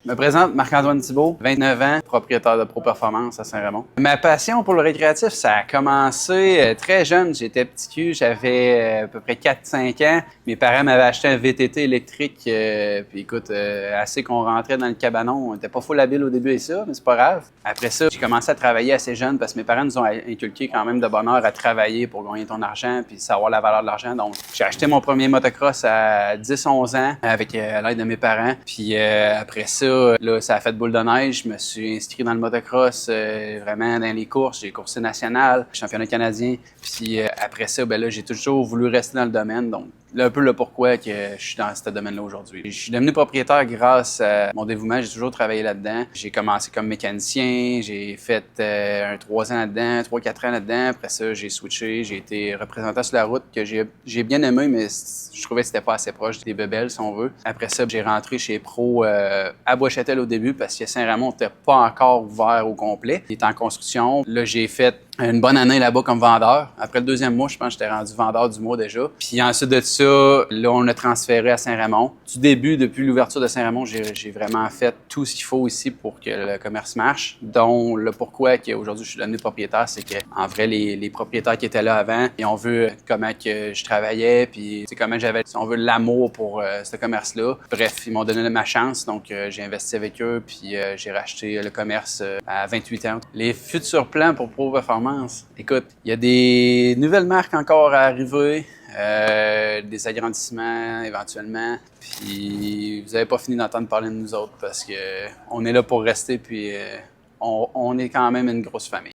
Je me présente Marc-Antoine Thibault, 29 ans, propriétaire de Pro Performance à Saint-Raymond. Ma passion pour le récréatif, ça a commencé très jeune. J'étais petit cul, j'avais à peu près 4-5 ans. Mes parents m'avaient acheté un VTT électrique. Puis écoute, assez qu'on rentrait dans le cabanon. On n'était pas full habile au début et ça, mais c'est pas grave. Après ça, j'ai commencé à travailler assez jeune parce que mes parents nous ont inculqué quand même de bonne heure à travailler pour gagner ton argent puis savoir la valeur de l'argent. Donc, j'ai acheté mon premier motocross à 10-11 ans avec l'aide de mes parents. Puis après ça, là, ça a fait boule de neige. Je me suis inscrit dans le motocross, vraiment dans les courses. J'ai coursé national, championnat canadien. Puis après ça, ben là, j'ai toujours voulu rester dans le domaine. Donc, là, un peu le pourquoi que je suis dans ce domaine-là aujourd'hui. Je suis devenu propriétaire grâce à mon dévouement. J'ai toujours travaillé là-dedans. J'ai commencé comme mécanicien. J'ai fait 3 ans là-dedans, 3-4 ans là-dedans. Après ça, j'ai switché. J'ai été représentant sur la route que j'ai bien aimé, mais je trouvais que c'était pas assez proche des bebelles, si on veut. Après ça, j'ai rentré chez Pro à Bois-Châtel au début parce que Saint-Raymond n'était pas encore ouvert au complet. Il était en construction. Là, j'ai fait une bonne année là-bas comme vendeur. Après le deuxième mois, je pense que j'étais rendu vendeur du mois déjà. Puis ensuite de ça, là, on a transféré à Saint-Raymond. Du début, depuis l'ouverture de Saint-Raymond, j'ai vraiment fait tout ce qu'il faut ici pour que le commerce marche. Dont le pourquoi qu'aujourd'hui je suis devenu propriétaire, c'est que en vrai, les propriétaires qui étaient là avant, ils ont vu comment que je travaillais, puis comment j'avais, si on veut, l'amour pour ce commerce-là. Bref, ils m'ont donné ma chance, donc j'ai investi avec eux, puis j'ai racheté le commerce à 28 ans. Les futurs plans pour Pro Performance, écoute, il y a des nouvelles marques encore à arriver, des agrandissements éventuellement. Puis vous n'avez pas fini d'entendre parler de nous autres parce que on est là pour rester, puis on est quand même une grosse famille.